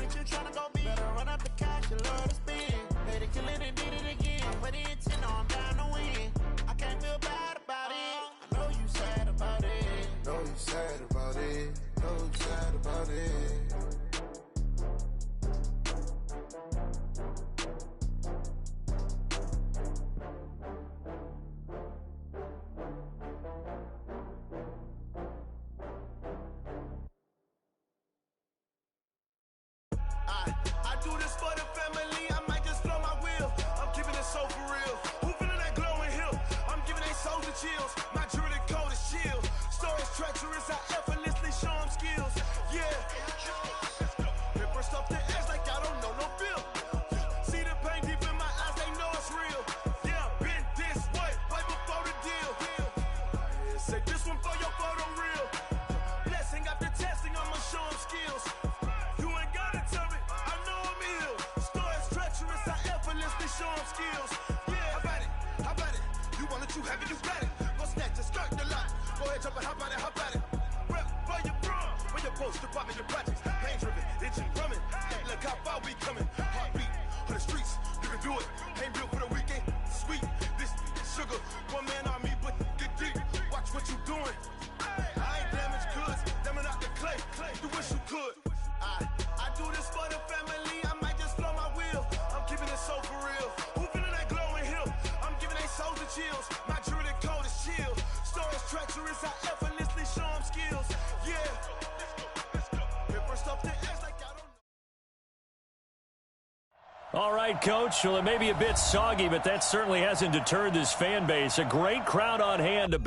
Bitch, you tryna go be. Better run up the cash, you love to spin. Made it, kill it, and did it again. But the intent, no, I'm down to win. I can't feel bad about it. I know you sad about it. Know you sad about it. Know you sad about it. I do this for the family, I might just blow my wheel. I'm keeping it so for real. Who feeling that glowing hill? I'm giving they souls the chills. My jewelry code is chill. Stories treacherous, I effortlessly show them skills. Yeah. Paper stuff to edge like I don't know no bill. See the pain deep in my eyes, they know it's real. Yeah, been this way, way before the deal. Say this one for your photo reel. Blessing after testing, I'ma show them skills. Show them skills. Yeah, how about it? You want it, you have it, you got it. Go snatch it, skirt the lot. Go ahead, jump it, how about it? Rep for your bro, for your post, your poppin' your projects. Pain driven, itching, drumming. Look how far we coming. Heartbeat on the streets, you can do it. Ain't built for the weekend. Sweet, this sugar. One man army, but get deep. Watch what you doing. I ain't damaged goods, them are not the clay. You wish you could. I do this for the family. I might just blow my wheel. I'm keeping it so for real. Who feeling that glowing hill? I'm giving they souls the chills. My jewelry code is chill. Stories treacherous, I effortlessly show them skills. Yeah. Paper stuff to edge like I don't know. All right, Coach. Well, it may be a bit soggy, but that certainly hasn't deterred this fan base. A great crowd on hand to...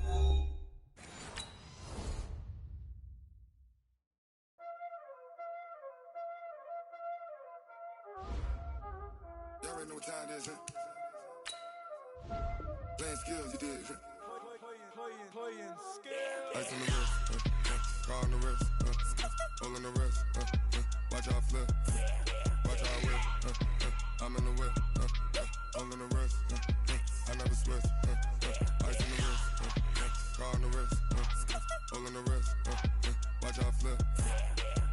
Y'all already know what time it is, huh? Playing skills, you did, huh? Playing skills. Ice on the wrist, car on the wrist, hole in the wrist, watch out flip, watch out whip, I'm in the whip, hole in the wrist, I never switch, ice on the wrist, car on the wrist, hole in the wrist, watch out flip,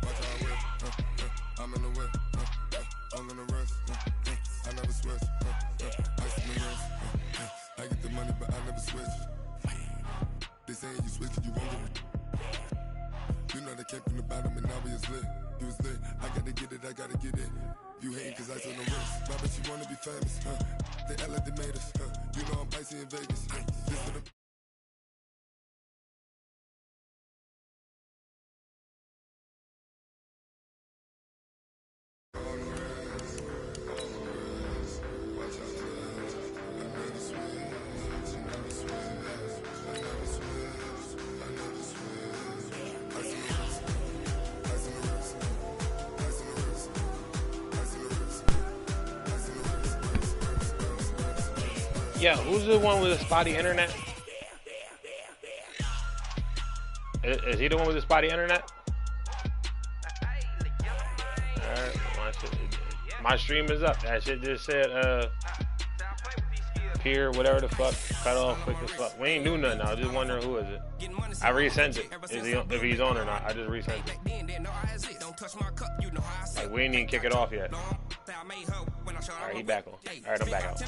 watch out whip, I'm in the whip, hole in the wrist, I never switch, ice in the wrist, I get the money but I never switch. They say you switch it, you won't get it. You know they came from the bottom and now we is lit. You was lit, I gotta get it, I gotta get it. You hating cause ice on the wrist. Why bet you wanna be famous, They act like they made us, You know I'm icy in Vegas, This for the Yeah, who's the one with the spotty internet? Is he the one with the spotty internet? Alright, my stream is up. That shit just said, peer, whatever the fuck, cut off quick as fuck. We ain't do nothing. I was just wondering who is it. I resent it. If he's on or not, I just resent it. Like, we ain't even kick it off yet. Alright, he back on. Alright, I'm back out.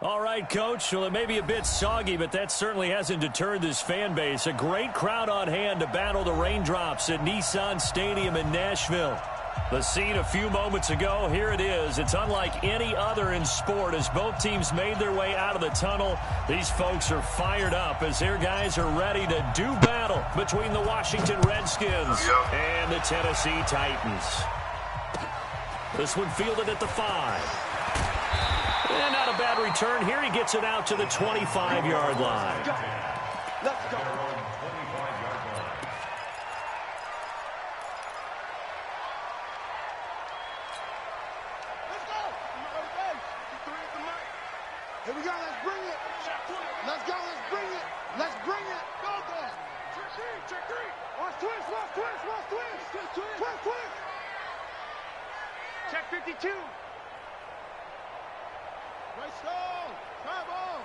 All right, Coach. Well, it may be a bit soggy, but that certainly hasn't deterred this fan base. A great crowd on hand to battle the raindrops at Nissan Stadium in Nashville. The scene a few moments ago, here it is. It's unlike any other in sport as both teams made their way out of the tunnel. These folks are fired up as their guys are ready to do battle between the Washington Redskins and the Tennessee Titans. This one fielded at the 5. And not a bad return here. He gets it out to the 25-yard line. Let's go. Here we go, let's bring it. Let's go, let's bring it. Let's bring it. Go, go. Check three. Watch twist. Twist. Check 52. Right stone. Travel.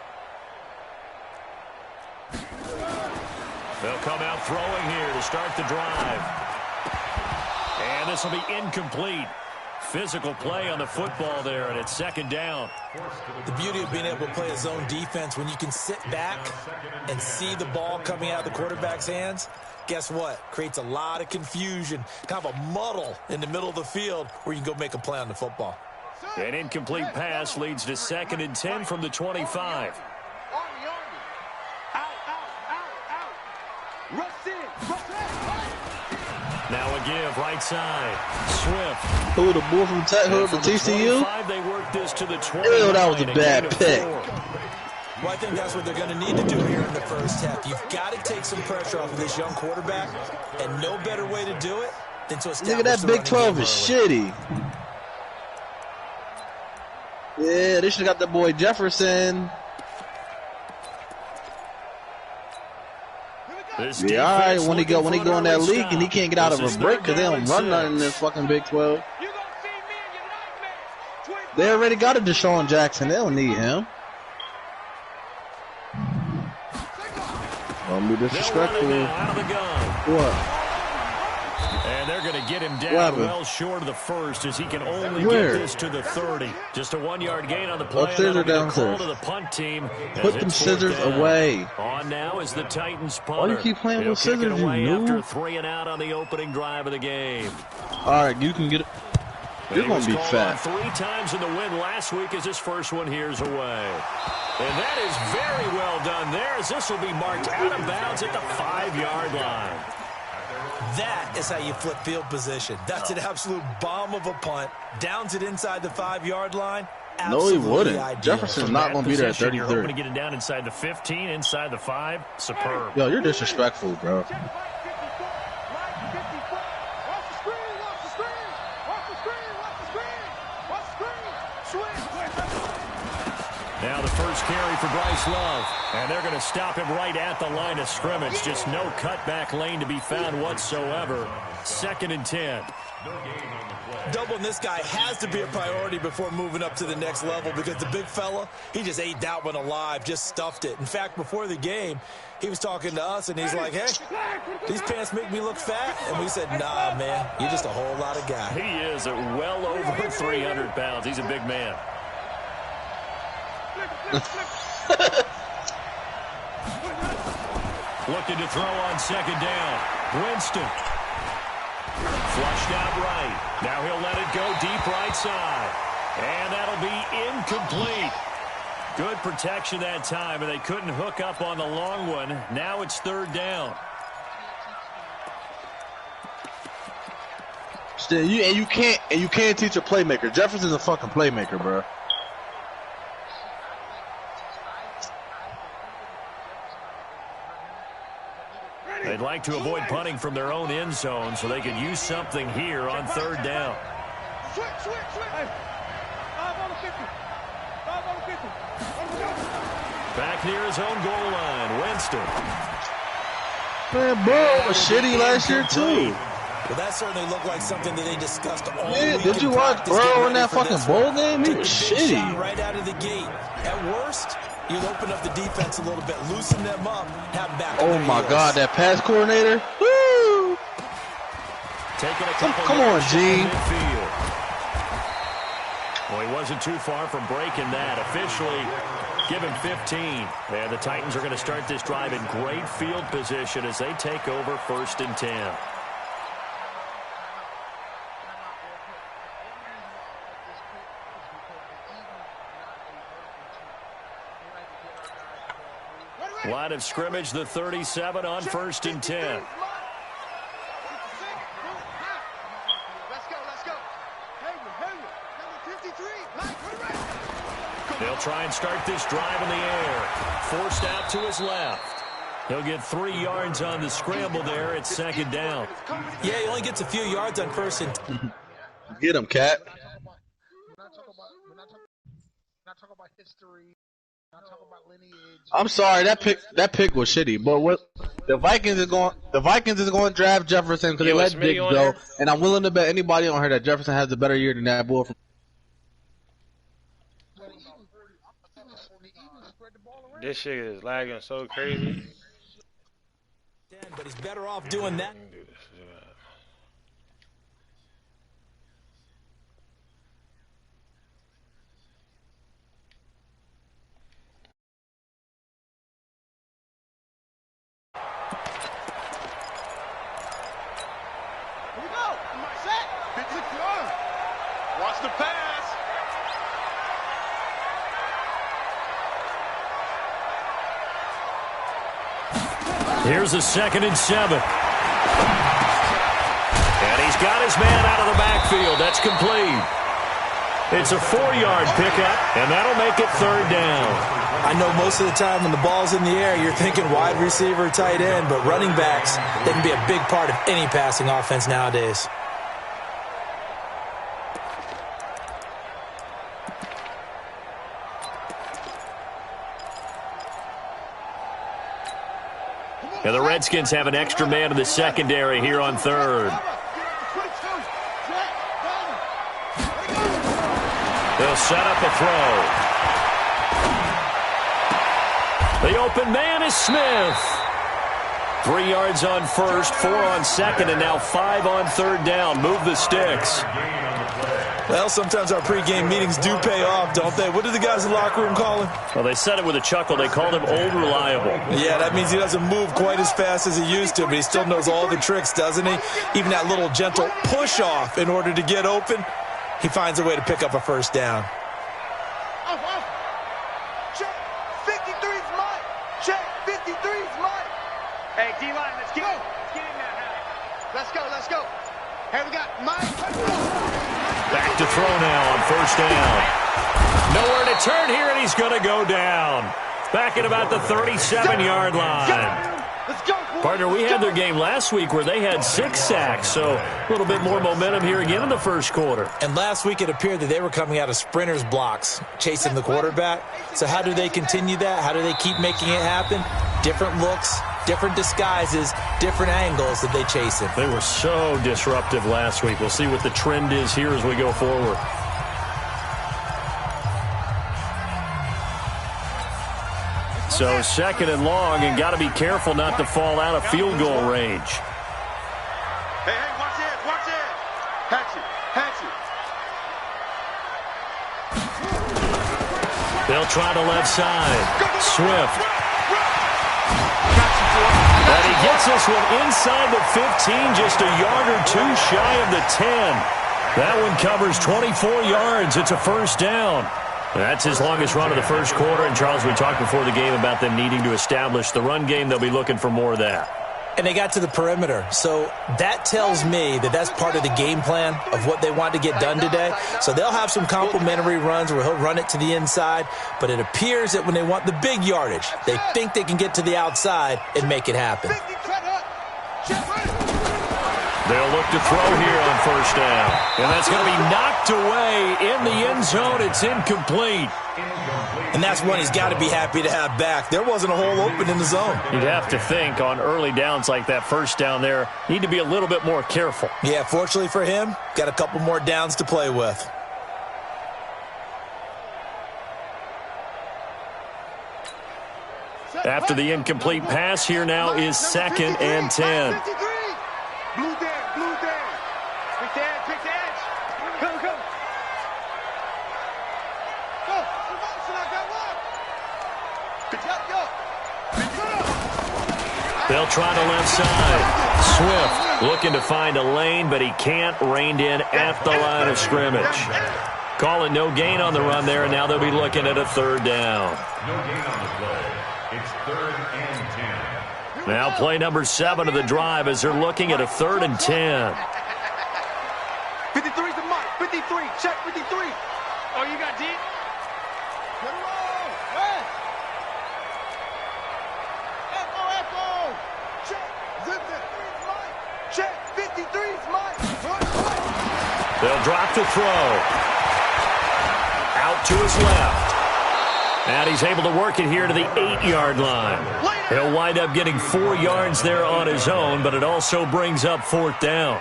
They'll come out throwing here to start the drive. And this will be incomplete. Physical play on the football there, and it's second down. The beauty of being able to play a zone defense, when you can sit back and see the ball coming out of the quarterback's hands, guess what? Creates a lot of confusion, kind of a muddle in the middle of the field where you can go make a play on the football. An incomplete pass leads to 2nd and 10 from the 25. Now a give, right side. Swift. Who, the boy from TCU? They work this to the 20. Ew, that was a bad pick. Well, I think that's what they're going to need to do here in the first half. You've got to take some pressure off of this young quarterback, and no better way to do it than to establish that Big 12 is shitty. Yeah, they should have got that boy Jefferson. Yeah, all right. When he go in that league and he can't get out of a break because they don't run nothing in this fucking Big 12. They already got a Deshaun Jackson. They don't need him. Don't be disrespectful. What? And they're going to get him down well short of the first as he can only get this to the 30. Just a 1-yard gain on the play. Upstairs or downstairs? To the punt team. Put them scissors away. On now is the Titans punter. Why do you keep playing with scissors, you noob? After 3 and out on the opening drive of the game. All right, you can get it. You're going to be fat. 3 times in the win last week as his first one here's away. And that is very well done there as this will be marked out of bounds at the 5-yard line. That is how you flip field position. That's an absolute bomb of a punt. Downs it inside the 5-yard line. Absolutely no, he wouldn't. Ideal. Jefferson's not going to be there at 33. You're hoping to get it down inside the 15, inside the 5. Superb. Yo, you're disrespectful, bro. Now the first carry for Bryce Love. And they're going to stop him right at the line of scrimmage. Just no cutback lane to be found whatsoever. 2nd and 10. Doubling this guy has to be a priority before moving up to the next level because the big fella, he just ate that one alive, just stuffed it. In fact, before the game, he was talking to us, and he's like, hey, these pants make me look fat. And we said, nah, man, you're just a whole lot of guy. He is at well over 300 pounds. He's a big man. Looking to throw on 2nd down. Winston. Flushed out right. Now he'll let it go deep right side. And that'll be incomplete. Good protection that time, and they couldn't hook up on the long one. Now it's 3rd down. Still, you can't teach a playmaker. Jefferson's a fucking playmaker, bro. They'd like to avoid punting from their own end zone so they could use something here on 3rd down. Back near his own goal line, Winston. Man, Burrow was shitty last year, too. Well, that certainly looked like something that they discussed all week. Did you watch Burrow in that fucking bowl game? He was shitty. Right out of the gate. At worst, you'll open up the defense a little bit, loosen them up, have them back. Oh my God, that pass coordinator! Woo! Come on, Gene. Well, he wasn't too far from breaking that. Officially, give him 15. And the Titans are going to start this drive in great field position as they take over 1st and 10. Line of scrimmage, the 37 on 1st and 10. They'll try and start this drive in the air. Forced out to his left. He'll get 3 yards on the scramble there. It's 2nd down. Yeah, he only gets a few yards on 1st and 10. Get him, Cat. I'm sorry, that pick was shitty. But what the Vikings is going to draft Jefferson because they let Diggs go, and I'm willing to bet anybody on here that Jefferson has a better year than that boy. This shit is lagging so crazy. But he's better off doing that. Here we go. Set. Watch the pass. Here's a 2nd and 7. And he's got his man out of the backfield. That's complete. It's a 4-yard pickup, and that'll make it 3rd down. I know most of the time when the ball's in the air, you're thinking wide receiver, tight end, but running backs, they can be a big part of any passing offense nowadays. And the Redskins have an extra man in the secondary here on 3rd. They'll set up a throw. The open man is Smith. 3 yards on 1st, 4 on 2nd, and now 5 on 3rd down. Move the sticks. Well, sometimes our pregame meetings do pay off, don't they? What do the guys in the locker room call him? Well, they said it with a chuckle. They called him Old Reliable. Yeah, that means he doesn't move quite as fast as he used to, but he still knows all the tricks, doesn't he? Even that little gentle push-off in order to get open, he finds a way to pick up a 1st down. Check. 53's mine. Check. 53's mine. Hey, D-line, let's get in there now. Let's go. Here we got Mike. Back to throw now on 1st down. Nowhere to turn here, and he's going to go down. Back at about the 37-yard line. Let's go. Partner, we had their game last week where they had 6 sacks, so a little bit more momentum here again in the 1st quarter. And last week it appeared that they were coming out of sprinters blocks, chasing the quarterback. So how do they continue that? How do they keep making it happen? Different looks, different disguises, different angles that they chase him. They were so disruptive last week. We'll see what the trend is here as we go forward. So 2nd and long, and got to be careful not to fall out of field goal range. Hey, watch it. Hatch it. They'll try to left side. Swift. And he gets this one inside the 15, just a yard or 2 shy of the 10. That one covers 24 yards. It's a 1st down. That's his longest run of the 1st quarter. And, Charles, we talked before the game about them needing to establish the run game. They'll be looking for more of that. And they got to the perimeter. So that tells me that that's part of the game plan of what they want to get done today. So they'll have some complimentary runs where he'll run it to the inside. But it appears that when they want the big yardage, they think they can get to the outside and make it happen. They'll look to throw here on 1st down. And that's going to be knocked away in the end zone. It's incomplete. And that's one he's got to be happy to have back. There wasn't a hole open in the zone. You'd have to think on early downs like that 1st down there, need to be a little bit more careful. Yeah, fortunately for him, got a couple more downs to play with. After the incomplete pass, here now is 2nd and 10. Blue there. Pick the edge. Go. They'll try the left side. Swift looking to find a lane, but he can't. Reined in at the line of scrimmage. Call it no gain on the run there, and now they'll be looking at a 3rd down. No gain on the play. It's 3rd and 10. Now play number 7 of the drive as they're looking at a 3rd and 10. 53's the mark. 53. Check 53. Oh, you got D? Get it roll. West. Echo. Check. Zip it. Check. 53's mine. They'll drop to throw. Out to his left. And he's able to work it here to the 8-yard line. He'll wind up getting 4 yards there on his own, but it also brings up 4th down.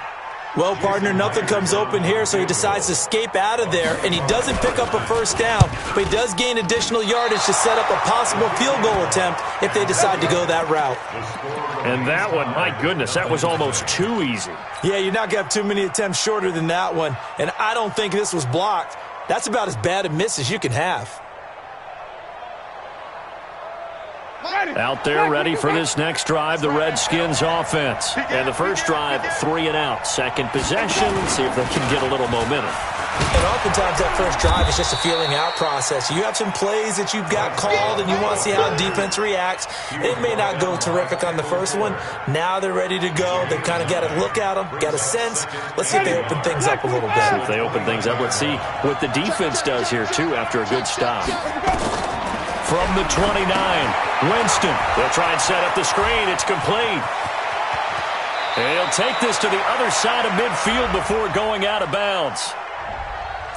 Well, partner, nothing comes open here, so he decides to escape out of there, and he doesn't pick up a 1st down, but he does gain additional yardage to set up a possible field goal attempt if they decide to go that route. And that one, my goodness, that was almost too easy. Yeah, you're not going to have too many attempts shorter than that one, and I don't think this was blocked. That's about as bad a miss as you can have. Out there ready for this next drive, the Redskins offense. And the first drive, 3 and out. Second possession, see if they can get a little momentum. And oftentimes that first drive is just a feeling out process. You have some plays that you've got called and you want to see how defense reacts. It may not go terrific on the first one. Now they're ready to go. They've kind of got to look at them, got a sense. Let's see if they open things up a little bit. See if they open things up. Let's see what the defense does here, too, after a good stop. From the 29, Winston. They'll try and set up the screen. It's complete. And he'll take this to the other side of midfield before going out of bounds.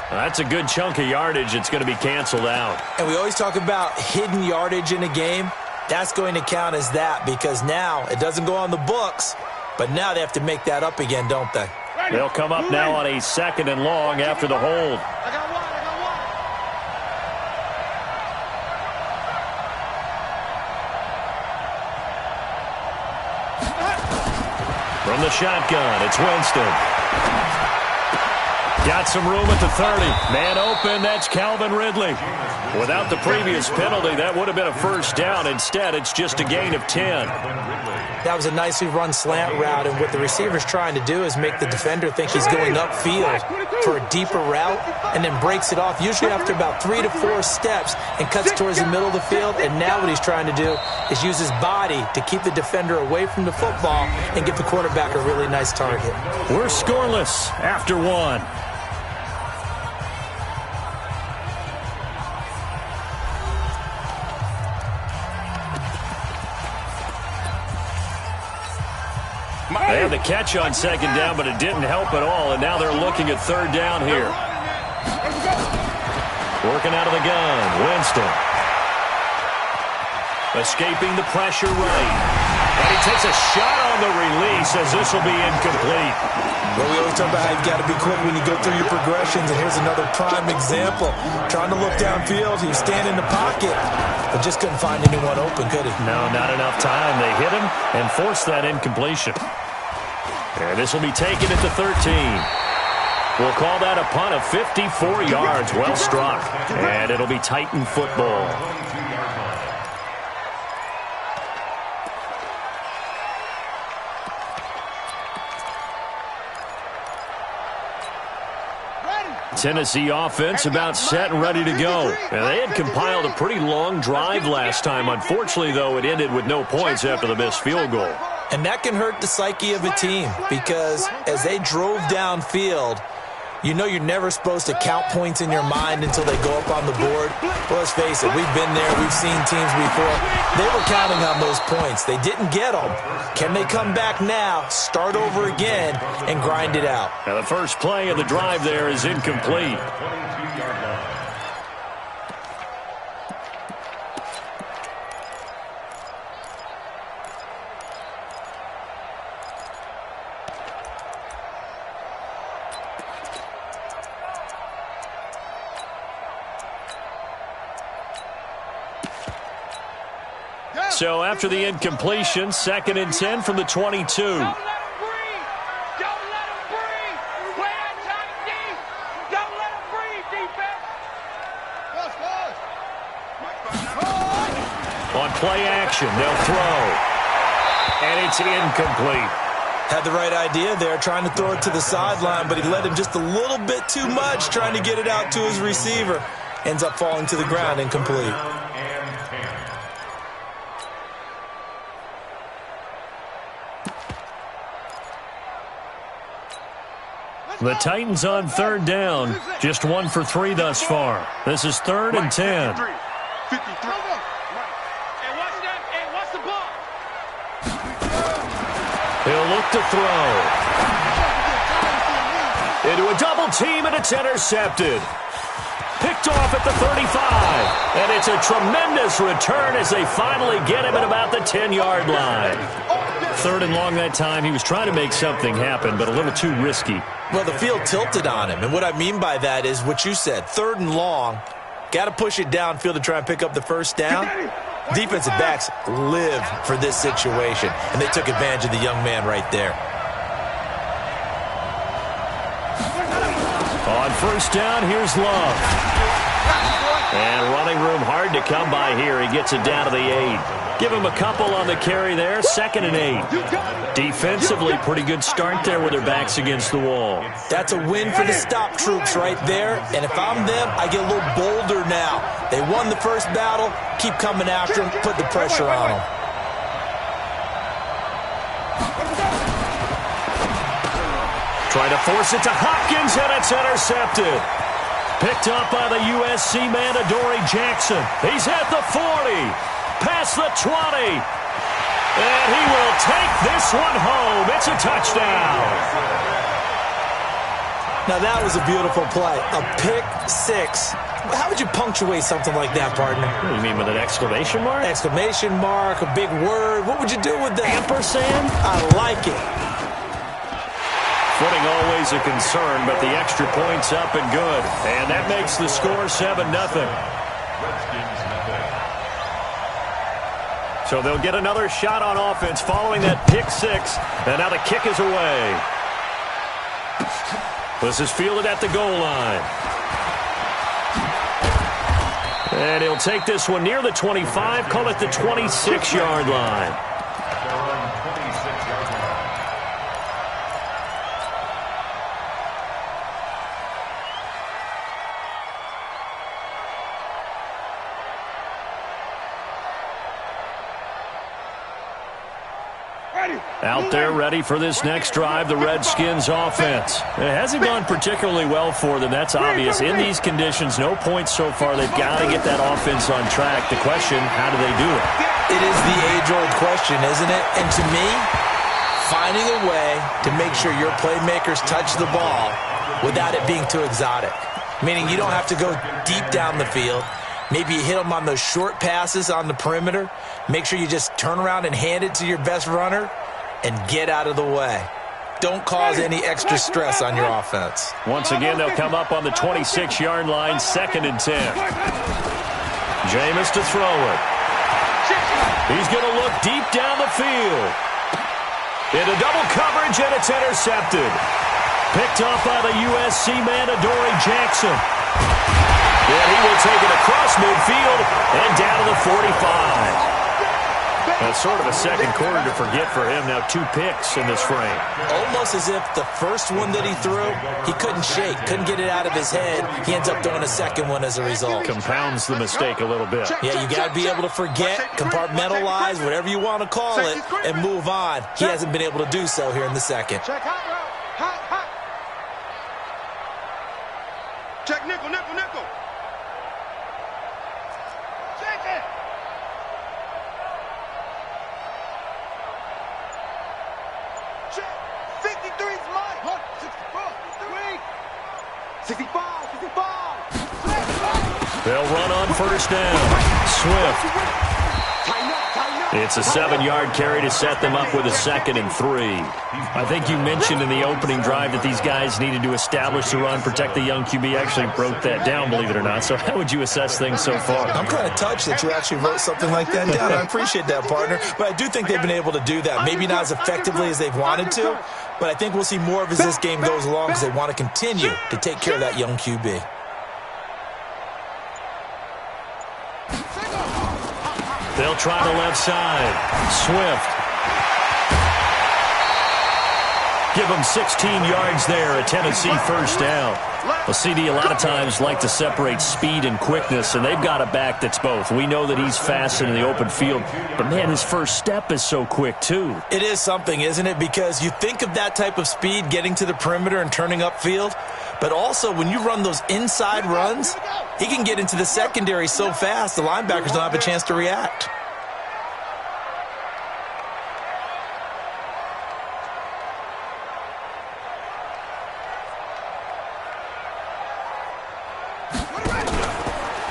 That's a good chunk of yardage. It's going to be canceled out. And we always talk about hidden yardage in a game. That's going to count as that because now it doesn't go on the books, but now they have to make that up again, don't they? They'll come up now on a 2nd and long after the hold. From the shotgun, it's Winston. Got some room at the 30. Man open, that's Calvin Ridley. Without the previous penalty, that would have been a 1st down. Instead, it's just a gain of 10. That was a nicely run slant route, and what the receiver's trying to do is make the defender think he's going upfield for a deeper route and then breaks it off, usually after about 3 to 4 steps, and cuts towards the middle of the field. And now what he's trying to do is use his body to keep the defender away from the football and give the quarterback a really nice target. We're scoreless after 1. They had the catch on 2nd down, but it didn't help at all, and now they're looking at 3rd down here. Working out of the gun, Winston. Escaping the pressure right. And he takes a shot on the release as this will be incomplete. Well, we always talk about how you've got to be quick when you go through your progressions, and here's another prime example. Trying to look downfield, he was standing in the pocket, but just couldn't find anyone open, could he? No, not enough time. They hit him and forced that incompletion. And this will be taken at the 13. We'll call that a punt of 54 yards. Well struck. And it'll be Titan football. Tennessee offense about set and ready to go. And they had compiled a pretty long drive last time. Unfortunately, though, it ended with no points after the missed field goal. And that can hurt the psyche of a team because as they drove downfield, you know you're never supposed to count points in your mind until they go up on the board. Well, let's face it, we've been there. We've seen teams before. They were counting on those points. They didn't get them. Can they come back now, start over again, and grind it out? Now, the first play of the drive there is incomplete. So after the incompletion, 2nd and 10 from the 22. Don't let him breathe. Don't let him breathe. Play that tight D. Don't let him breathe, defense. On play action, they'll throw. And it's incomplete. Had the right idea there, trying to throw it to the sideline, but he let him just a little bit too much, trying to get it out to his receiver. Ends up falling to the ground, incomplete. The Titans on third down. Just 1 for 3 thus far. This is 3rd and 10. He'll look to throw. Into a double team, and it's intercepted. Picked off at the 35. And it's a tremendous return as they finally get him at about the 10-yard line. 3rd and long that time. He was trying to make something happen, but a little too risky. Well, the field tilted on him. And what I mean by that is what you said. 3rd and long. Got to push it downfield to try and pick up the first down. Defensive backs live for this situation, and they took advantage of the young man right there. On first down, here's Love. And running room hard to come by here. He gets it down to the 8. Give him a couple on the carry there. 2nd and 8. Defensively, pretty good start there with their backs against the wall. That's a win for the stop troops right there. And if I'm them, I get a little bolder now. They won the first battle. Keep coming after them. Put the pressure on them. Trying to force it to Hopkins, and it's intercepted. Picked up by the USC man, Adoree Jackson. He's at the 40, past the 20. And he will take this one home. It's a touchdown. Now, that was a beautiful play. A pick 6. How would you punctuate something like that, partner? What do you mean, with an exclamation mark? Exclamation mark, a big word. What would you do with that? Ampersand? I like it. Footing always a concern, but the extra point's up and good. And that makes the score 7-0. So they'll get another shot on offense following that pick 6. And now the kick is away. This is fielded at the goal line. And he'll take this one near the 25, call it the 26-yard line. Out there ready for this next drive, the Redskins offense. It hasn't gone particularly well for them, that's obvious. In these conditions, no points so far. They've got to get that offense on track. The question, how do they do it? It is the age-old question, isn't it? And to me, finding a way to make sure your playmakers touch the ball without it being too exotic. Meaning you don't have to go deep down the field. Maybe you hit them on those short passes on the perimeter. Make sure you just turn around and hand it to your best runner and get out of the way. Don't cause any extra stress on your offense. Once again, they'll come up on the 26-yard line, 2nd and 10. Jameis to throw it. He's going to look deep down the field. Into double coverage, and it's intercepted. Picked off by the USC man, Adoree Jackson. And he will take it across midfield and down to the 45. That's sort of a second quarter to forget for him. Now 2 picks in this frame. Almost as if the first one that he threw, he couldn't shake, couldn't get it out of his head. He ends up throwing a second one as a result. Compounds the mistake a little bit. Yeah, you got to be able to forget, compartmentalize, whatever you want to call it, and move on. He hasn't been able to do so here in the second. Check nickel, nickel, nickel. Check it. Check. 63's mine. 65, 65. They'll run on first down. Swift. It's a 7-yard carry to set them up with a 2nd and 3. I think you mentioned in the opening drive that these guys needed to establish the run, protect the young QB. Actually broke that down, believe it or not. So how would you assess things so far? I'm kind of touched that you actually wrote something like that down. I appreciate that, partner. But I do think they've been able to do that. Maybe not as effectively as they've wanted to, but I think we'll see more of as this game goes along because they want to continue to take care of that young QB. They'll try the left side. Swift. Give them 16 yards there, a Tennessee first down. Well, CD, a lot of times like to separate speed and quickness, and they've got a back that's both. We know that he's fast in the open field, but, man, his first step is so quick, too. It is something, isn't it? Because you think of that type of speed getting to the perimeter and turning upfield, but also when you run those inside runs, he can get into the secondary so fast the linebackers don't have a chance to react.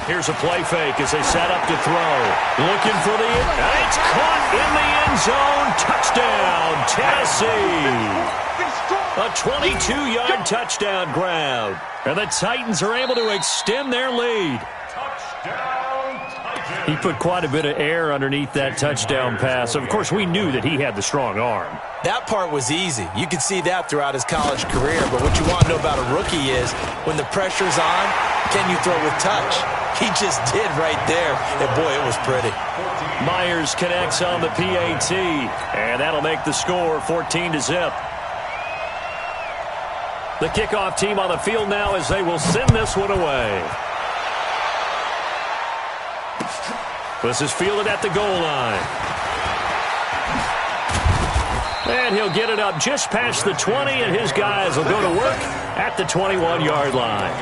Here's a play fake as they set up to throw. Looking for the and it's caught in the end zone. Touchdown, Tennessee. A 22-yard touchdown grab. And the Titans are able to extend their lead. He put quite a bit of air underneath that touchdown pass. Of course, we knew that he had the strong arm. That part was easy. You could see that throughout his college career. But what you want to know about a rookie is when the pressure's on, can you throw with touch? He just did right there. And, boy, it was pretty. Myers connects on the PAT. And that'll make the score 14-0. The kickoff team on the field now as they will send this one away. This is fielded at the goal line. And he'll get it up just past the 20, and his guys will go to work at the 21-yard line.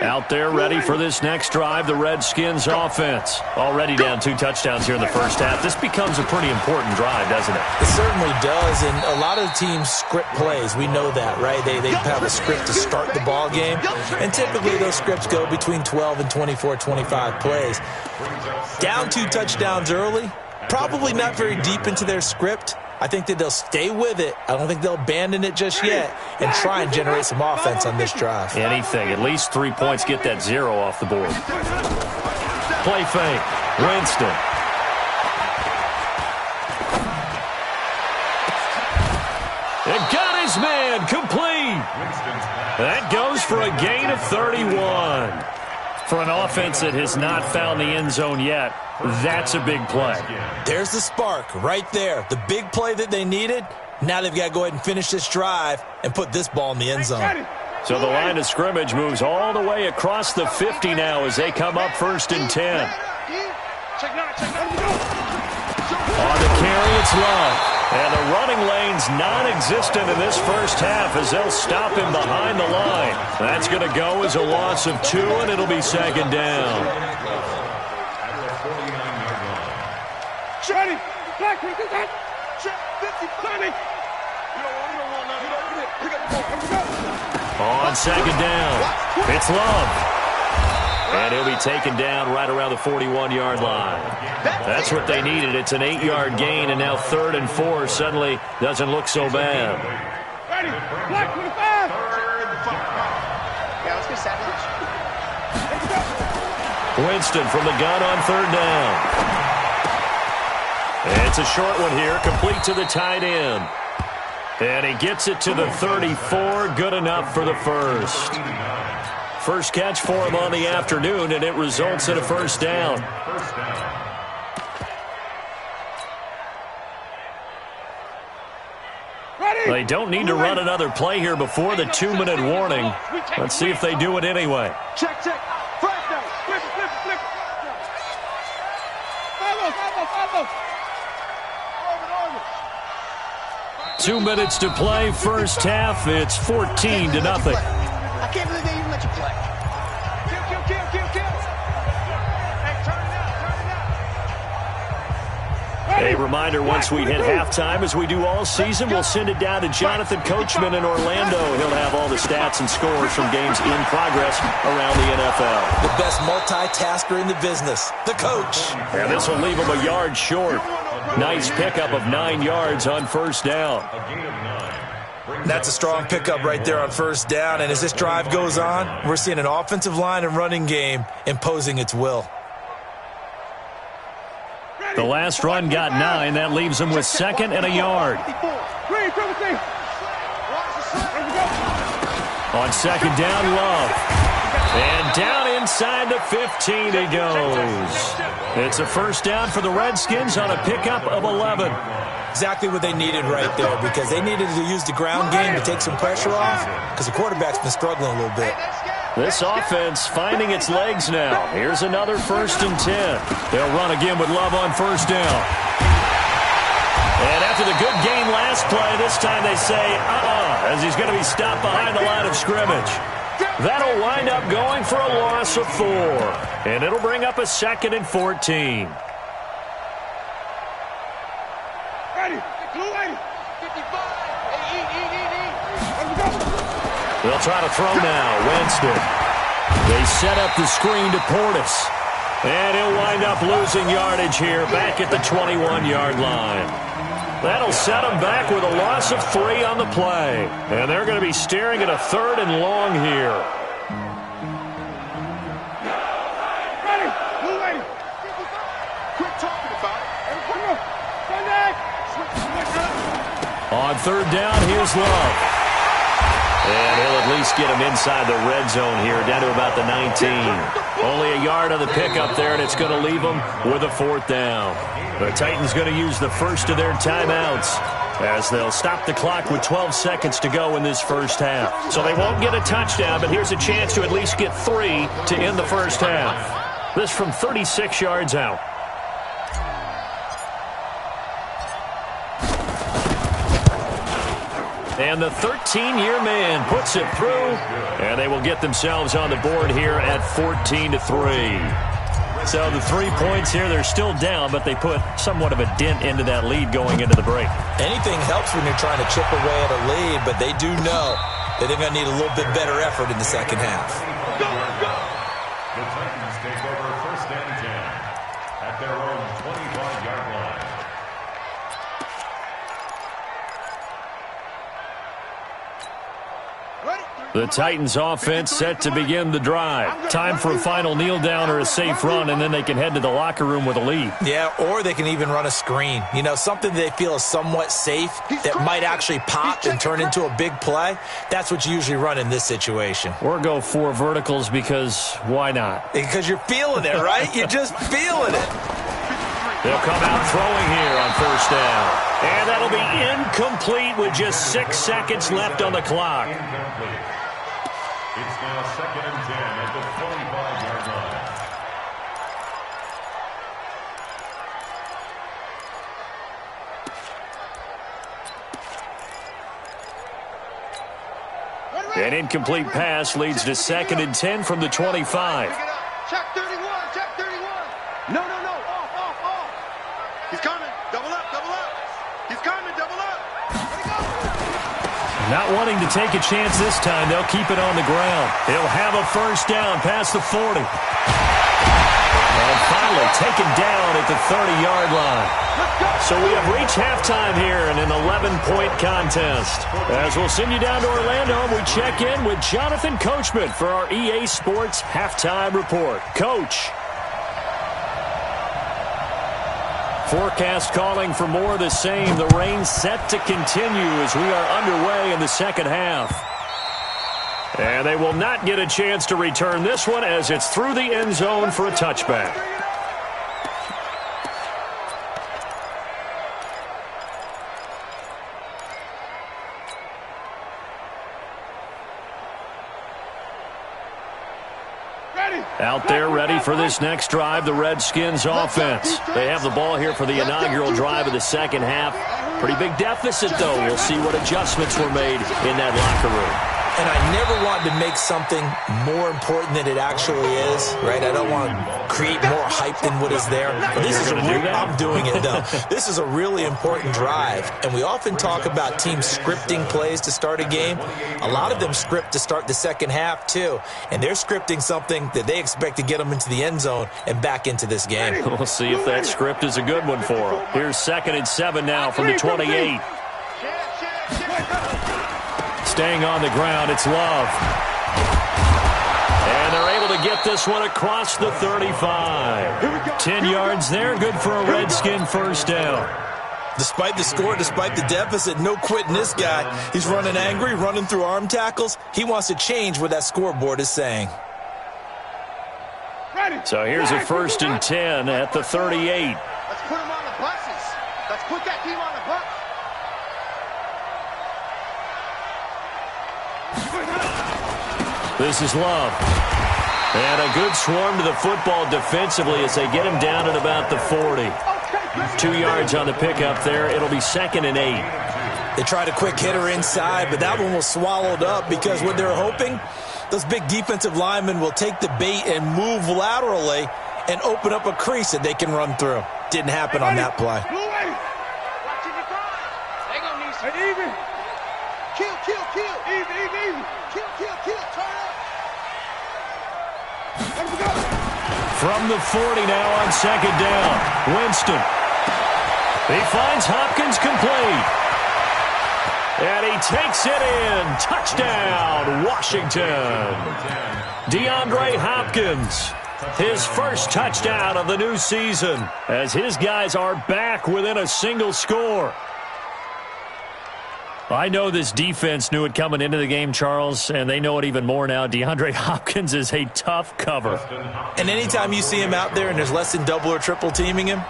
Out there ready for this next drive, the Redskins offense. Already down 2 touchdowns here in the first half. This becomes a pretty important drive, doesn't it? It certainly does, and a lot of the teams script plays. We know that, right? They have a script to start the ball game, and typically those scripts go between 12 and 24, 25 plays. Down 2 touchdowns early, probably not very deep into their script. I think that they'll stay with it. I don't think they'll abandon it just yet and try and generate some offense on this drive. Anything. At least 3 points. Get that 0 off the board. Play fake. Winston. And got his man. Complete. That goes for a gain of 31. For an offense that has not found the end zone yet, that's a big play. There's the spark right there. The big play that they needed. Now they've got to go ahead and finish this drive and put this ball in the end zone. So the line of scrimmage moves all the way across the 50 now as they come up 1st and 10. On the carry, it's Love. And the running lane's non-existent in this first half as they'll stop him behind the line. That's going to go as a loss of 2, and it'll be 2nd down. On 2nd down, it's Love. And he'll be taken down right around the 41-yard line. That's what they needed. It's an 8-yard gain, and now 3rd and 4 suddenly doesn't look so bad. Winston from the gun on 3rd down. And it's a short one here, complete to the tight end. And he gets it to the 34, good enough for the first. First catch for him on the afternoon, and it results in a 1st down. They don't need to run another play here before the 2-minute warning. Let's see if they do it anyway. Check. Flag down. Flip. 2 minutes to play, first half. It's 14-0. I can't believe they even let you play. Kill. Hey, turn it out. A reminder, once we hit halftime, as we do all season, we'll send it down to Jonathan Coachman in Orlando. He'll have all the stats and scores from games in progress around the NFL. The best multitasker in the business, the coach. And this will leave him a yard short. Nice pickup of 9 yards on 1st down. That's a strong pickup right there on 1st down. And as this drive goes on, we're seeing an offensive line and running game imposing its will. The last run got 9. That leaves him with 2nd and a yard. On 2nd down, Love. And down inside the 15 he goes. It's a first down for the Redskins on a pickup of 11. Exactly what they needed right there, because they needed to use the ground game to take some pressure off, because the quarterback's been struggling a little bit. This offense finding its legs now. Here's another 1st and 10. They'll run again with Love on first down. And after the good game last play, this time they say, as he's going to be stopped behind the line of scrimmage. That'll wind up going for a loss of 4. And it'll bring up a 2nd and 14. They'll try to throw now. Winston. They set up the screen to Portis. And he'll wind up losing yardage here back at the 21-yard line. That'll set them back with a loss of 3 on the play. And they're going to be staring at a 3rd and long here. On 3rd down, here's Love. And he'll at least get him inside the red zone here, down to about the 19. Only a yard on the pickup there, and it's going to leave him with a 4th down. The Titans going to use the first of their timeouts as they'll stop the clock with 12 seconds to go in this first half. So they won't get a touchdown, but here's a chance to at least get 3 to end the first half. This from 36 yards out. And the 13-year man puts it through, and they will get themselves on the board here at 14-3. So the 3 points here, they're still down, but they put somewhat of a dent into that lead going into the break. Anything helps when you're trying to chip away at a lead, but they do know that they're going to need a little bit better effort in the second half. The Titans take over 1st and 10 at their own 25-yard line. The Titans offense set to begin the drive. Time for a final kneel down or a safe run, and then they can head to the locker room with a lead. Yeah, or they can even run a screen. You know, something they feel is somewhat safe that might actually pop and turn into a big play. That's what you usually run in this situation. Or go 4 verticals because why not? Because you're feeling it, right? You're just feeling it. They'll come out throwing here on first down. And that'll be incomplete with just 6 seconds left on the clock. It's now 2nd and 10 at the 25-yard line. An incomplete pass leads to 2nd and 10 from the 25. Check 31, check 31. No. Off. He's coming. Double up. He's coming, double up. Not wanting to take a chance this time, they'll keep it on the ground. He'll have a first down past the 40. And finally taken down at the 30-yard line. So we have reached halftime here in an 11-point contest. As we'll send you down to Orlando, we check in with Jonathan Coachman for our EA Sports Halftime Report. Coach. Forecast calling for more of the same. The rain set to continue as we are underway in the second half. And they will not get a chance to return this one as it's through the end zone for a touchback. Out there ready for this next drive, the Redskins offense. They have the ball here for the inaugural drive of the second half. Pretty big deficit, though. We'll see what adjustments were made in that locker room. And I never wanted to make something more important than it actually is, right? I don't want to create more hype than what is there. But this is I'm doing it, though. This is a really important drive. And we often talk about teams scripting plays to start a game. A lot of them script to start the second half, too. And they're scripting something that they expect to get them into the end zone and back into this game. We'll see if that script is a good one for them. Here's 2nd and 7 now from the 28. Staying on the ground, it's Love. And they're able to get this one across the 35. 10 yards there, good for a Redskin first down. Despite the score, despite the deficit, no quitting this guy. He's running angry, running through arm tackles. He wants to change what that scoreboard is saying. So here's a 1st and 10 at the 38. Let's put them on the buses. Let's put that team on the bus. This is Love. And a good swarm to the football defensively as they get him down at about the 40. 2 yards on the pickup there. It'll be 2nd and 8. They tried a quick hitter inside, but that one was swallowed up because what they're hoping, those big defensive linemen will take the bait and move laterally and open up a crease that they can run through. Didn't happen on that play. Kill, kill, kill. Easy. Kill, kill, kill. Turn up. From the 40 now on 2nd down. Winston. He finds Hopkins complete. And he takes it in. Touchdown, Washington. DeAndre Hopkins. His first touchdown of the new season as his guys are back within a single score. I know this defense knew it coming into the game, Charles, and they know it even more now. DeAndre Hopkins is a tough cover. And anytime you see him out there and there's less than double or triple teaming him,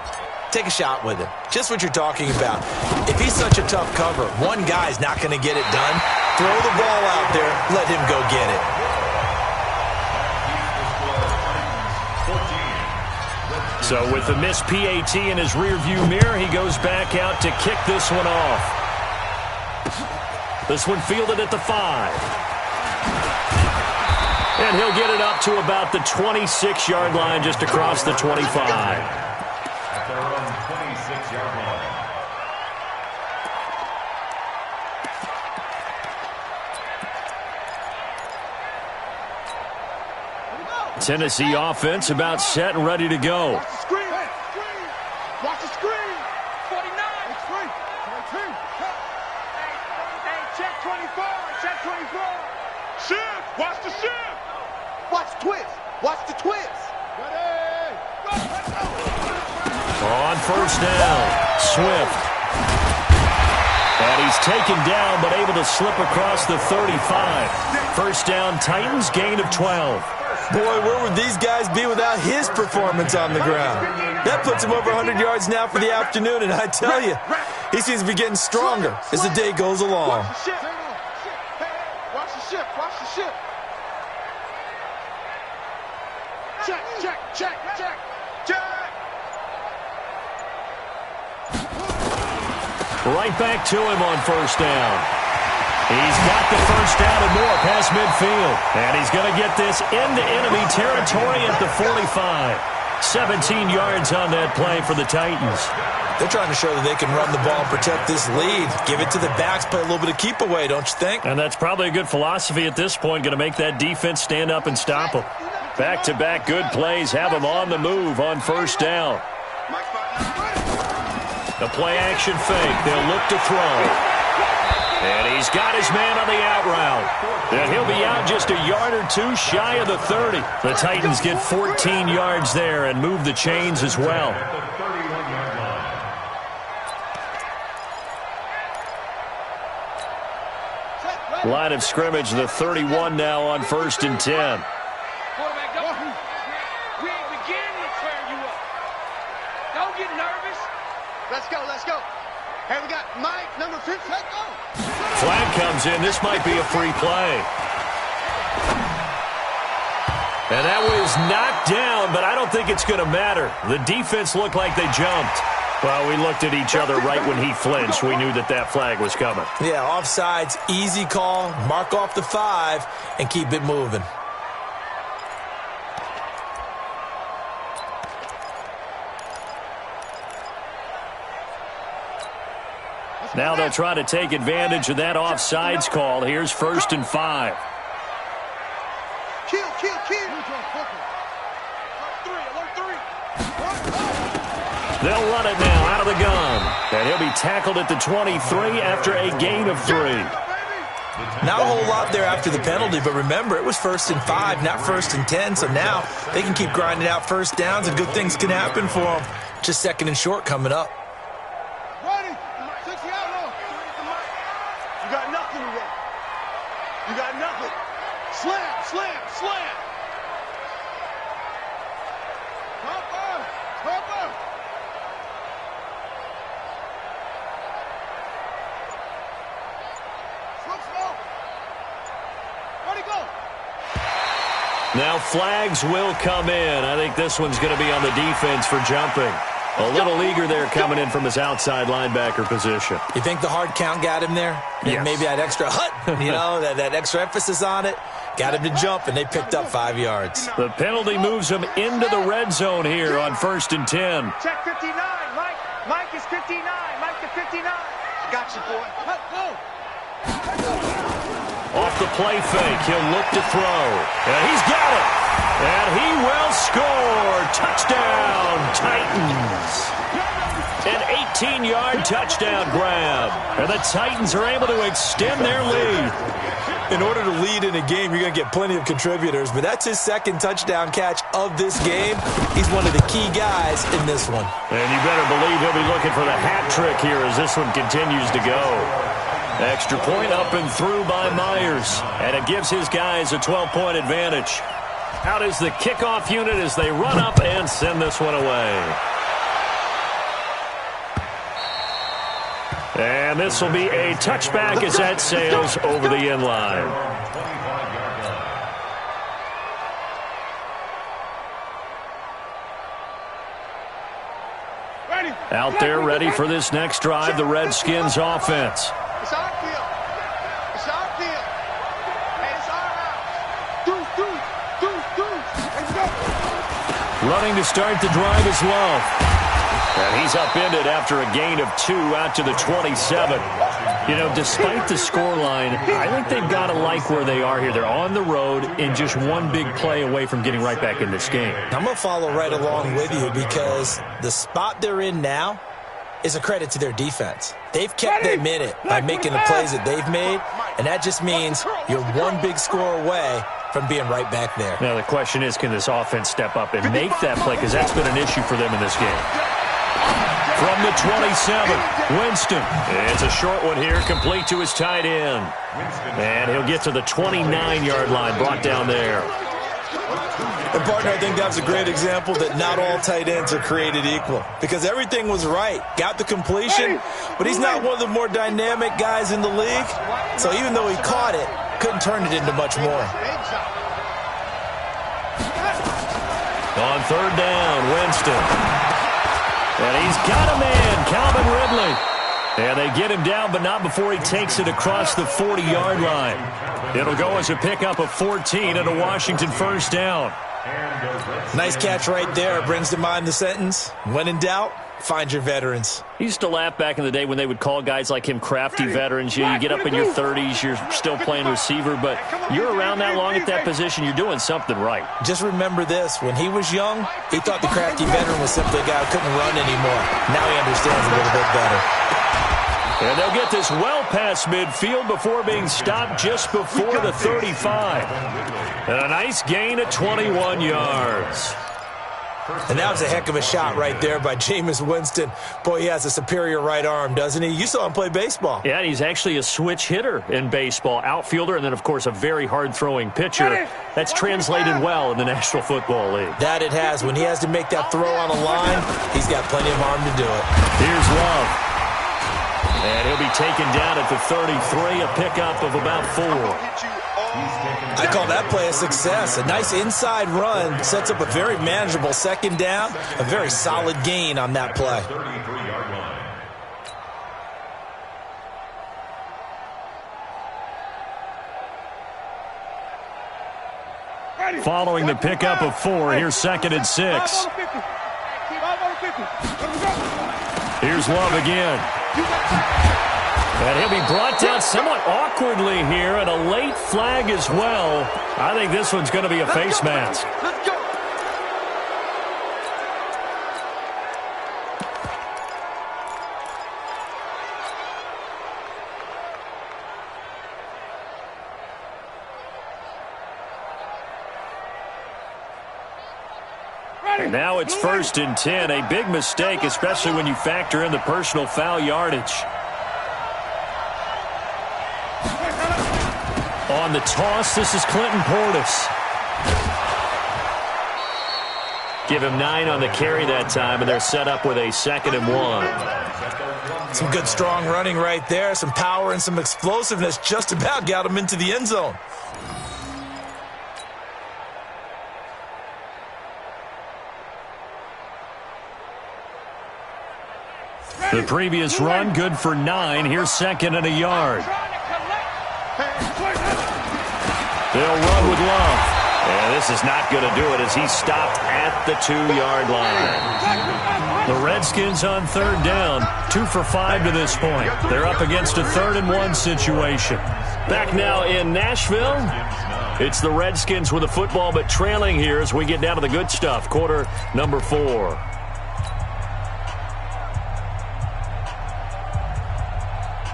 take a shot with him. Just what you're talking about. If he's such a tough cover, one guy's not going to get it done. Throw the ball out there. Let him go get it. So with the missed PAT in his rearview mirror, he goes back out to kick this one off. This one fielded at the 5. And he'll get it up to about the 26-yard line, just across the 25. At their own 26-yard line. Tennessee offense about set and ready to go. Watch the screen. Watch the screen. 49. It's free. Hey, check 24. Check 24. Shift. Watch the shift. Watch twist. Watch the twist. Ready. On 1st down, Swift. And he's taken down but able to slip across the 35. 1st down, Titans, gain of 12. Boy, where would these guys be without his performance on the ground? That puts him over 100 yards now for the afternoon, and I tell you, he seems to be getting stronger as the day goes along. Watch the shift. Watch the shift. Watch the shift. Check. Right back to him on 1st down. He's got the 1st down and more past midfield. And he's going to get this into enemy territory at the 45. 17 yards on that play for the Titans. They're trying to show that they can run the ball and protect this lead. Give it to the backs, play a little bit of keep away, don't you think? And that's probably a good philosophy at this point, going to make that defense stand up and stop them. Back-to-back good plays have them on the move on 1st down. The play-action fake. They'll look to throw. And he's got his man on the out route. And he'll be out just a yard or two shy of the 30. The Titans get 14 yards there and move the chains as well. Line of scrimmage, the 31 now on 1st and 10. We ain't beginning to clear you up. Don't get nervous. Let's go. Hey, we got Mike, number 15. Let's go. Flag comes in. This might be a free play. And that was knocked down, but I don't think it's going to matter. The defense looked like they jumped. Well, we looked at each other right when he flinched. We knew that that flag was coming. Yeah, offsides, easy call. Mark off the 5 and keep it moving. Now they'll try to take advantage of that offsides call. Here's 1st and 5. Kill. They'll run it now out of the gun. And he'll be tackled at the 23 after a gain of 3. Not a whole lot there after the penalty, but remember, it was 1st and 5, not 1st and 10, so now they can keep grinding out 1st downs and good things can happen for them. Just 2nd and short coming up. Ready? 60 out. You got nothing today. You got nothing. Slam. Now flags will come in. I think this one's going to be on the defense for jumping. A little eager there coming in from his outside linebacker position. You think the hard count got him there? Yes. Maybe that extra that extra emphasis on it got him to jump, and they picked up 5 yards. The penalty moves him into the red zone here on 1st and 10. Check 59, Mike. Mike is 59. Mike to 59. Got you, boy. Let's go. Off the play fake, he'll look to throw. And he's got it. And he will score. Touchdown, Titans. An 18-yard touchdown grab. And the Titans are able to extend their lead. In order to lead in a game, you're going to get plenty of contributors, but that's his second touchdown catch of this game. He's one of the key guys in this one. And you better believe he'll be looking for the hat trick here as this one continues to go. Extra point up and through by Myers, and it gives his guys a 12-point advantage. Out is the kickoff unit as they run up and send this one away. And this will be a touchback as that sails over the end line. Out there ready for this next drive, the Redskins offense. It's our field. It's our field. Hey, it's our house. Deuce. Let's go. Running to start the drive is Love. And he's upended after a gain of 2 out to the 27. You know, despite the scoreline, I think they've got to like where they are here. They're on the road and just one big play away from getting right back in this game. I'm going to follow right along with you because the spot they're in now is a credit to their defense. They've kept them in it by making the plays that they've made, and that just means you're one big score away from being right back there. Now the question is, can this offense step up and make that play? Because that's been an issue for them in this game. From the 27, Winston. It's a short one here, complete to his tight end. And he'll get to the 29-yard line, brought down there. And, partner, I think that's a great example that not all tight ends are created equal because everything was right. Got the completion, but he's not one of the more dynamic guys in the league. So even though he caught it, couldn't turn it into much more. On 3rd down, Winston. And he's got a man, Calvin Ridley. And they get him down, but not before he takes it across the 40-yard line. It'll go as a pickup of 14 and a Washington 1st down. Nice catch right there. Brings to mind the sentence, when in doubt, find your veterans. He used to laugh back in the day when they would call guys like him crafty veterans. You get up in your 30s, you're still playing receiver, but you're around that long at that position, you're doing something right. Just remember this. When he was young, he thought the crafty veteran was simply a guy who couldn't run anymore. Now he understands a little bit better. And they'll get this well past midfield before being stopped just before the 35. And a nice gain at 21 yards. And that was a heck of a shot right there by Jameis Winston. Boy, he has a superior right arm, doesn't he? You saw him play baseball. Yeah, and he's actually a switch hitter in baseball. Outfielder, and then, of course, a very hard-throwing pitcher. That's translated well in the National Football League. That it has. When he has to make that throw on a line, he's got plenty of arm to do it. Here's Love. And he'll be taken down at the 33, a pickup of about 4. I call that play a success. A nice inside run sets up a very manageable 2nd down. A very solid gain on that play. Following the pickup of 4, here's 2nd and 6. Here's Love again. And he'll be brought down somewhat awkwardly here, and a late flag as well. I think this one's going to be a face mask. Let's go. And now it's 1st and 10. A big mistake, especially when you factor in the personal foul yardage. On the toss, this is Clinton Portis. Give him 9 on the carry that time, and they're set up with a 2nd and 1. Some good, strong running right there. Some power and some explosiveness just about got him into the end zone. The previous run, good for 9. Here's second and a yard. They'll run with Love. And this is not going to do it as he's stopped at the 2-yard line. The Redskins on third down, 2 for 5 to this point. They're up against a 3rd and 1 situation. Back now in Nashville, it's the Redskins with the football, but trailing here as we get down to the good stuff. Quarter number 4.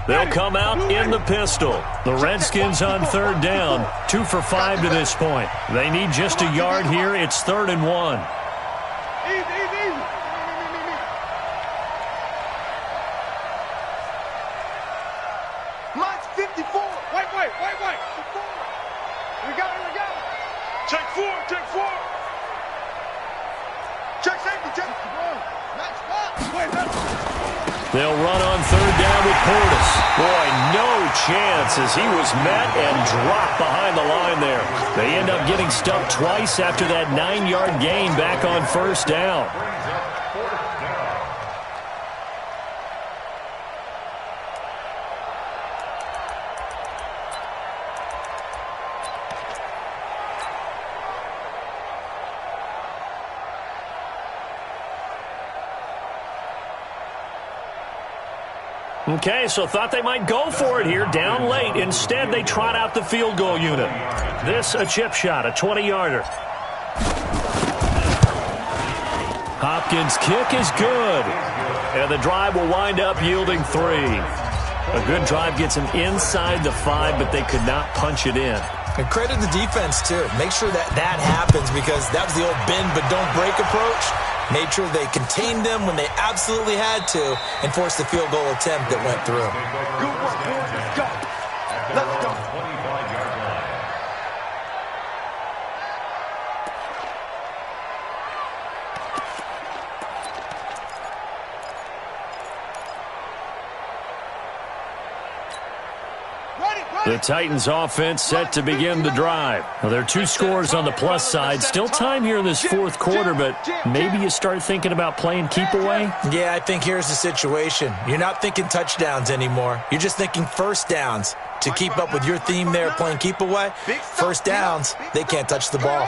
They'll come out in the pistol. The Redskins on third down, 2 for 5 to this point. They need just a yard here. It's 3rd and 1. Easy. Mine's 54. Wait. We got it. Check 4. Check safety, check. Match up. They'll run on third down with Portis. Boy, no chance as he was met and dropped behind the line there. They end up getting stumped twice after that 9-yard gain back on first down. Okay, so thought they might go for it here, down late. Instead, they trot out the field goal unit. This, a chip shot, a 20-yarder. Hopkins' kick is good. And the drive will wind up yielding 3. A good drive gets them inside the 5, but they could not punch it in. And credit the defense, too. Make sure that happens because that was the old bend but don't break approach. Made sure they contained them when they absolutely had to and forced the field goal attempt that went through. Good work, boys. Let's go. 25-yard line. The Titans offense set to begin the drive. Now, there are 2 scores on the plus side. Still time here in this 4th quarter, but maybe you start thinking about playing keep away? Yeah, I think here's the situation. You're not thinking touchdowns anymore. You're just thinking first downs. To keep up with your theme there, playing keep away, first downs, they can't touch the ball.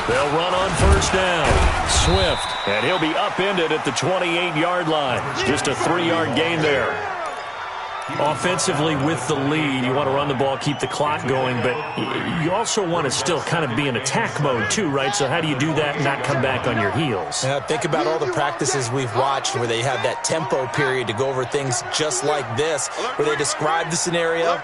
They'll run on first down. Swift, and he'll be upended at the 28-yard line. Just a 3-yard gain there. Offensively with the lead, you want to run the ball, keep the clock going, but you also want to still kind of be in attack mode too, right? So how do you do that and not come back on your heels? Yeah, think about all the practices we've watched where they have that tempo period to go over things just like this, where they describe the scenario,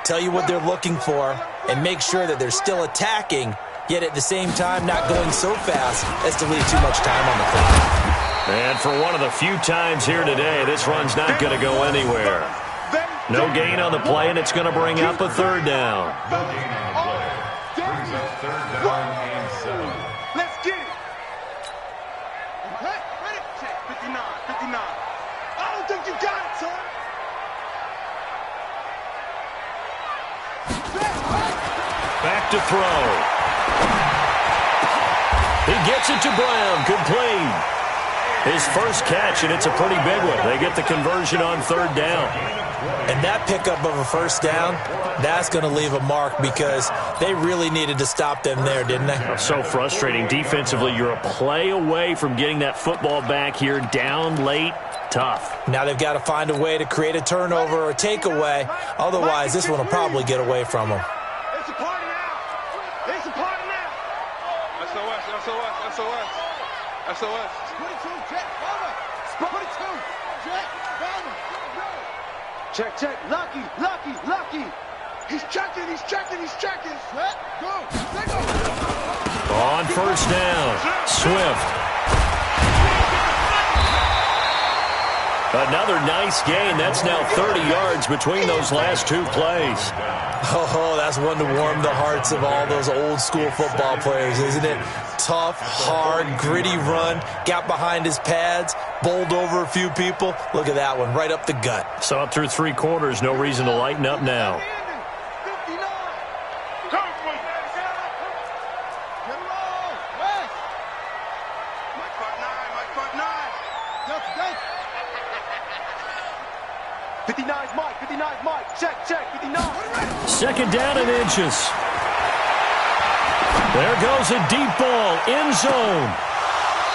tell you what they're looking for, and make sure that they're still attacking, yet at the same time not going so fast as to leave too much time on the clock. And for one of the few times here today, this run's not going to go anywhere. No gain on the play, and it's going to bring up a 3rd down. No gain on the play. Brings up 3rd down and 7. Let's get it. Ready? Check 59. I don't think you got it, son. Back to throw. He gets it to Brown, complete. His first catch, and it's a pretty big one. They get the conversion on 3rd down. And that pickup of a first down, that's going to leave a mark because they really needed to stop them there, didn't they? So frustrating. Defensively, you're a play away from getting that football back here, down late. Tough. Now they've got to find a way to create a turnover or takeaway. Otherwise, this one will probably get away from them. It's a party now. It's a party now. SOS. 22, Jet, over. 22, Jet, over. Check. Lucky. He's checking. Set, go. On first down, Swift. Another nice gain. That's now 30 yards between those last 2 plays. Oh, that's one to warm the hearts of all those old school football players, isn't it? Tough, hard, gritty run. Got behind his pads, bowled over a few people. Look at that one, right up the gut. Saw it through 3 quarters. No reason to lighten up now. 59's Mike. 59's Mike. Check. 59. Second down and inches. There goes a deep ball, end zone.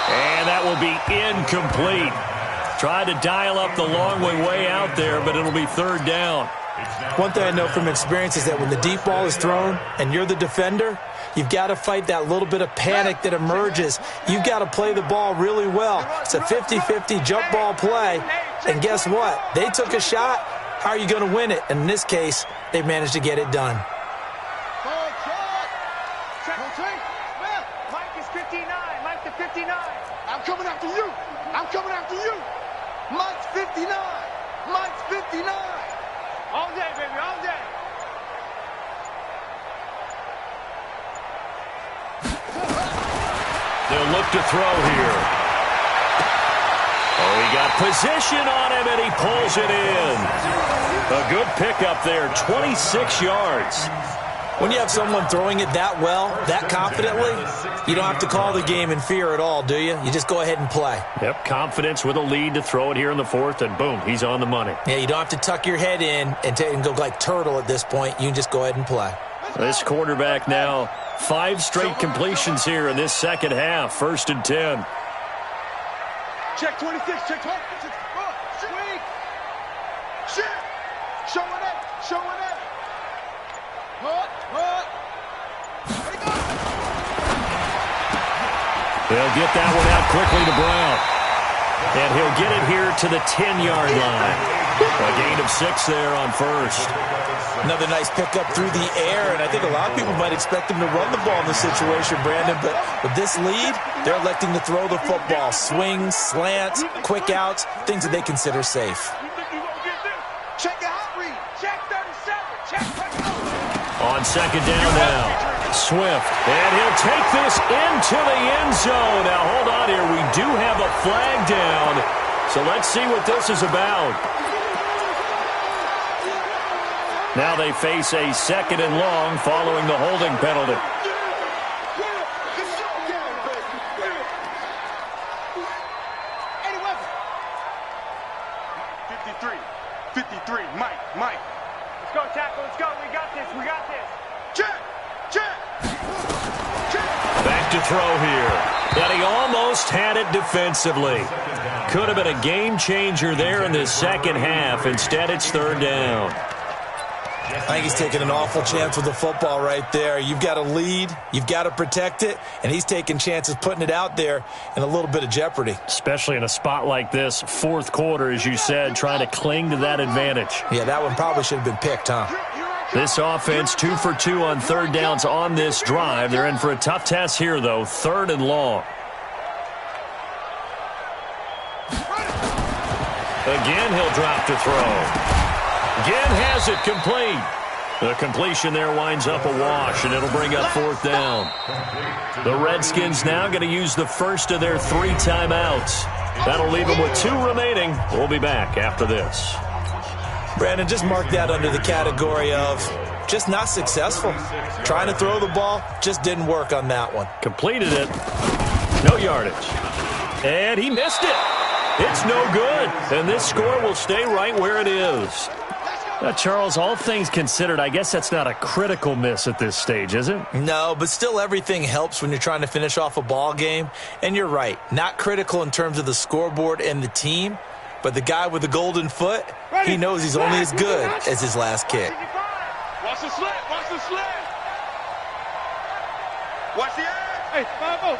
And that will be incomplete. Tried to dial up the long way out there, but it'll be third down. One thing I know from experience is that when the deep ball is thrown and you're the defender, you've got to fight that little bit of panic that emerges. You've got to play the ball really well. It's a 50-50 jump ball play. And guess what? They took a shot. How are you going to win it? And in this case, they managed to get it done. Mike is 59. Mike to 59. I'm coming after you. Mike's 59. Mike's 59. All day, baby, all day. They'll look to throw here. Oh, he got position on him, and he pulls it in. A good pickup there, 26 yards. When you have someone throwing it that well, that confidently, you don't have to call the game in fear at all, do you? You just go ahead and play. Yep, confidence with a lead to throw it here in the fourth, and boom, he's on the money. Yeah, you don't have to tuck your head in and go like turtle at this point. You can just go ahead and play. This quarterback now, 5 straight completions here in this second half. 1st and 10. Check 26. Check 26. Swing. Shit. Showing it. Hut. They'll get that one out quickly to Brown. And he'll get it here to the 10-yard line. A gain of 6 there on first. Another nice pickup through the air, and I think a lot of people might expect him to run the ball in this situation, Brandon, but with this lead, they're electing to throw the football. Swings, slants, quick outs, things that they consider safe. Check the hot read. Check 37. Check 37. On second down now, Swift, and he'll take this into the end zone. Now, hold on here. We do have a flag down, so let's see what this is about. Now they face a 2nd and long following the holding penalty. Any weapon. 53. Mike. Let's go, tackle. Let's go. We got this. Check. Back to throw here. And he almost had it defensively. Could have been a game changer there in this second half. Instead, it's third down. I think he's taking an awful chance with the football right there. You've got a lead, you've got to protect it, and he's taking chances putting it out there in a little bit of jeopardy. Especially in a spot like this, fourth quarter, as you said, trying to cling to that advantage. Yeah, that one probably should have been picked, huh? This offense 2 for 2 on third downs on this drive. They're in for a tough test here, though, 3rd and long. Again, he'll drop to throw. Again has it complete. The completion there winds up a wash, and it'll bring up 4th down. The Redskins now going to use the first of their 3 timeouts. That'll leave them with 2 remaining. We'll be back after this. Brandon, just mark that under the category of just not successful. Trying to throw the ball, just didn't work on that one. Completed it. No yardage. And he missed it. It's no good. And this score will stay right where it is. Now, Charles, all things considered, I guess that's not a critical miss at this stage, is it? No, but still everything helps when you're trying to finish off a ball game. And you're right, not critical in terms of the scoreboard and the team, but the guy with the golden foot, he knows he's only as good as his last kick. Watch the slant. Watch the edge. Hey, 5-0.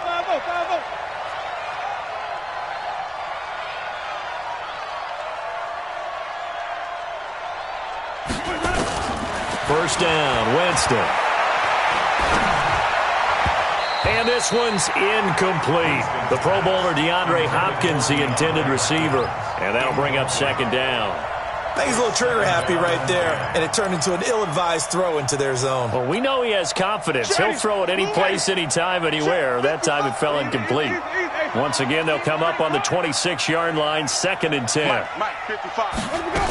First down, Winston. And this one's incomplete. The Pro Bowler DeAndre Hopkins, the intended receiver. And that'll bring up 2nd down. I think he's a little trigger happy right there, and it turned into an ill-advised throw into their zone. Well, we know he has confidence. He'll throw it any place, anytime, anywhere. That time it fell incomplete. Once again, they'll come up on the 26-yard line, 2nd and 10. Mike, 55.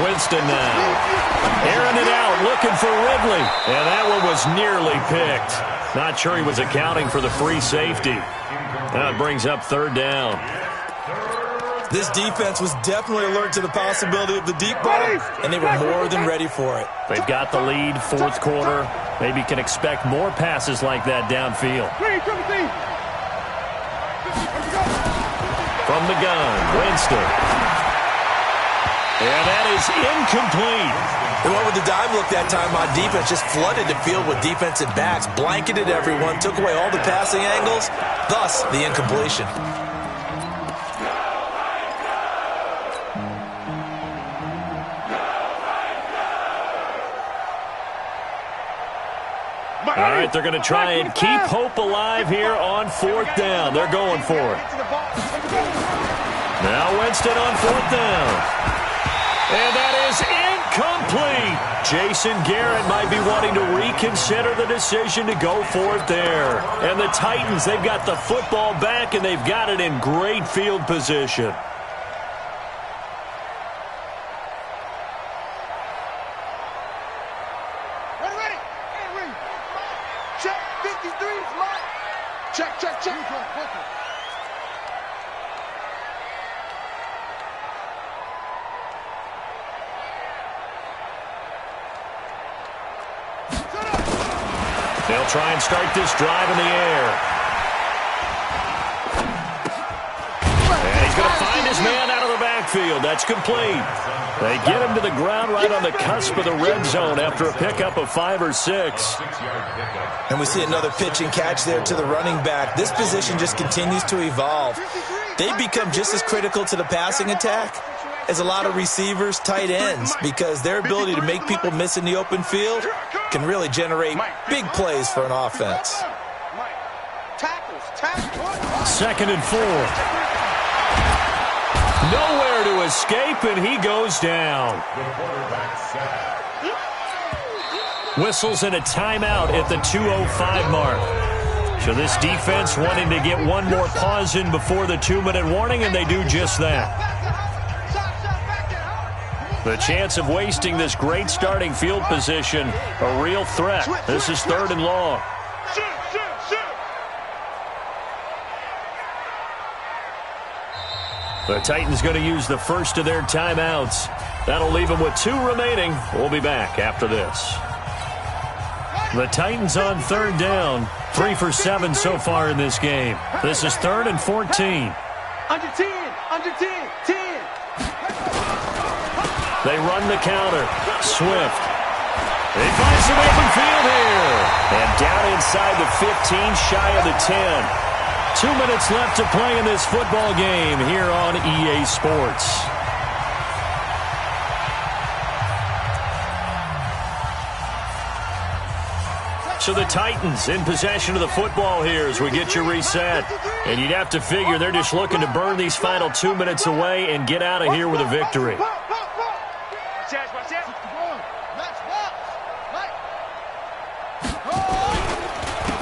Winston now. Airing it out, looking for Ridley. And that one was nearly picked. Not sure he was accounting for the free safety. That brings up 3rd down. This defense was definitely alert to the possibility of the deep ball, and they were more than ready for it. They've got the lead, fourth quarter. Maybe can expect more passes like that downfield. From the gun, Winston. And that is incomplete. They went with the dive look that time on defense, just flooded the field with defensive backs, blanketed everyone, took away all the passing angles, thus the incompletion. All right, they're going to try and keep hope alive here on fourth down. They're going for it. Now Winston on fourth down. And that is incomplete. Jason Garrett might be wanting to reconsider the decision to go for it there. And the Titans, they've got the football back, and they've got it in great field position. They'll try and start this drive in the air. And he's going to find his man out of the backfield. That's complete. They get him to the ground right on the cusp of the red zone after a pickup of 5 or 6. And we see another pitch and catch there to the running back. This position just continues to evolve. They become just as critical to the passing attack as a lot of receivers, tight ends, because their ability to make people miss in the open field can really generate big plays for an offense. 2nd and 4. Nowhere to escape, and he goes down. Whistles and a timeout at the 2:05 mark. So this defense wanting to get one more pause in before the 2-minute warning, and they do just that. The chance of wasting this great starting field position, a real threat. This is 3rd and long. The Titans going to use the first of their timeouts. That'll leave them with 2 remaining. We'll be back after this. The Titans on 3rd down. 3 for 7 so far in this game. This is 3rd and 14. Under 10, under 10, 10. They run the counter. Swift. They find some open field here. And down inside the 15, shy of the 10. 2 minutes left to play in this football game here on EA Sports. So the Titans in possession of the football here as we get you reset. And you'd have to figure they're just looking to burn these final 2 minutes away and get out of here with a victory.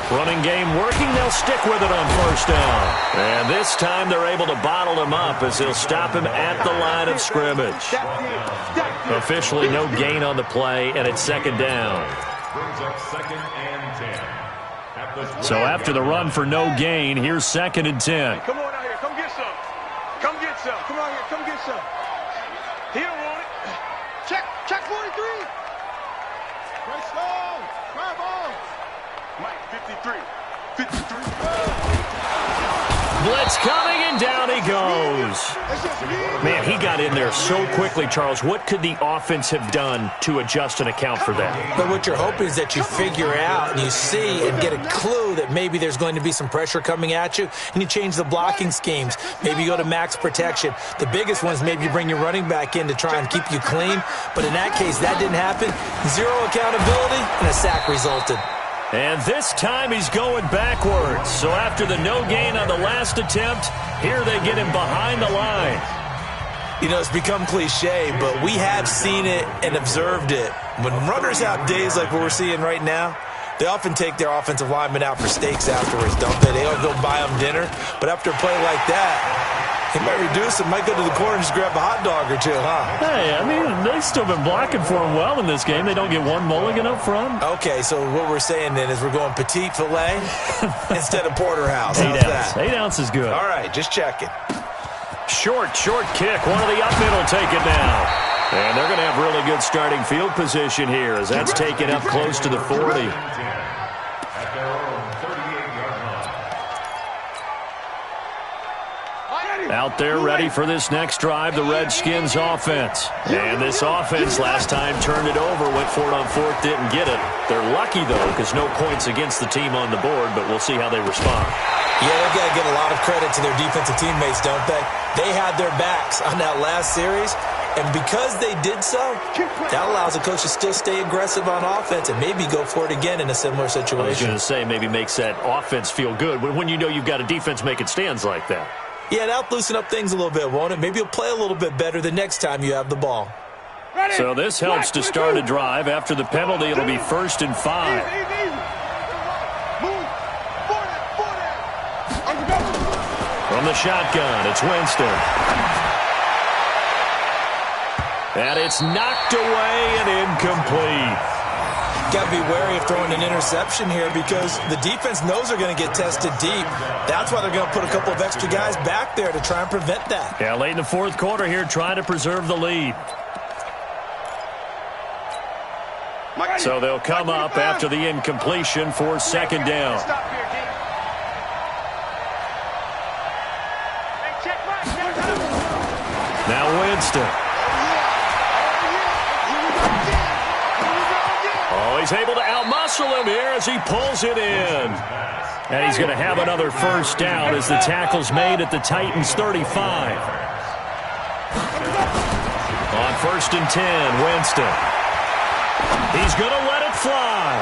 Running game working. They'll stick with it on 1st down. And this time they're able to bottle him up as they'll stop him at the line of scrimmage. Officially no gain on the play, and it's 2nd down. So after the run for no gain, here's 2nd and 10. Come on out here. Come get some. Come get some. Come out here. Come get some. He don't want it. Check 43. Right slow. Drive on. Mike, 53. 53. Blitz coming, and down he goes. Man, he got in there so quickly, Charles. What could the offense have done to adjust and account for that? But what you're hoping is that you figure out and you see and get a clue that maybe there's going to be some pressure coming at you, and you change the blocking schemes. Maybe you go to max protection. The biggest one is maybe you bring your running back in to try and keep you clean. But in that case, that didn't happen. 0 accountability, and a sack resulted. And this time he's going backwards. So after the no gain on the last attempt, here they get him behind the line. You know, it's become cliche, but we have seen it and observed it. When runners have days like what we're seeing right now, they often take their offensive linemen out for steaks afterwards, don't they? They don't go buy them dinner. But after a play like that, he might reduce it, might go to the corner and just grab a hot dog or two, huh? Hey, I mean, they've still been blocking for him well in this game. They don't get one mulligan up front. Okay, so what we're saying then is we're going petite filet instead of porterhouse. How's that? 8 ounces is good. All right, just checking. Short kick. One of the up mid will take it down. And they're going to have really good starting field position here as that's taken up close to the 40. At their own 38-yard line. Out there ready for this next drive, the Redskins offense. And this offense last time turned it over, went for it on fourth, didn't get it. They're lucky, though, because no points against the team on the board, but we'll see how they respond. Yeah, they've got to give a lot of credit to their defensive teammates, don't they? They had their backs on that last series, and because they did so, that allows the coach to still stay aggressive on offense and maybe go for it again in a similar situation. I was going to say, maybe makes that offense feel good when you know you've got a defense making stands like that. Yeah, that'll loosen up things a little bit, won't it? Maybe you'll play a little bit better the next time you have the ball. So this helps to start a drive. After the penalty, it'll be 1st and 5. From the shotgun, it's Winston. And it's knocked away and incomplete. Got to be wary of throwing an interception here because the defense knows they're going to get tested deep. That's why they're going to put a couple of extra guys back there to try and prevent that. Yeah, late in the fourth quarter here, trying to preserve the lead. So they'll come up after the incompletion for 2nd down. Now Winston. Oh, he's able to outmuscle him here as he pulls it in. And he's going to have another 1st down as the tackle's made at the Titans' 35. On 1st and 10, Winston. He's going to let it fly.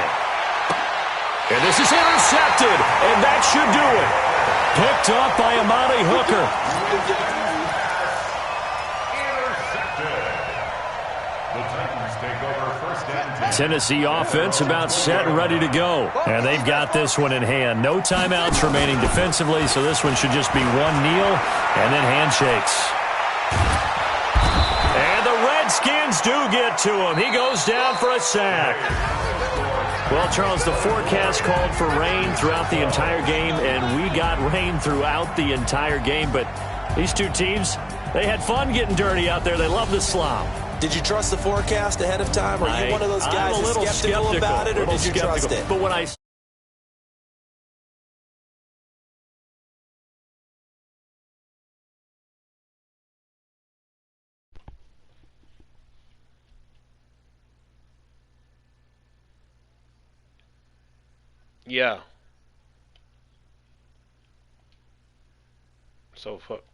And this is intercepted, and that should do it. Picked up by Amani Hooker. Tennessee offense about set and ready to go. And they've got this one in hand. No timeouts remaining defensively, so this one should just be one kneel and then handshakes. And the Redskins do get to him. He goes down for a sack. Well, Charles, the forecast called for rain throughout the entire game, and we got rain throughout the entire game. But these two teams, they had fun getting dirty out there. They love the slop. Did you trust the forecast ahead of time? Are you one of those guys that's skeptical about it, or did you trust it? But when I... Yeah. So, fuck.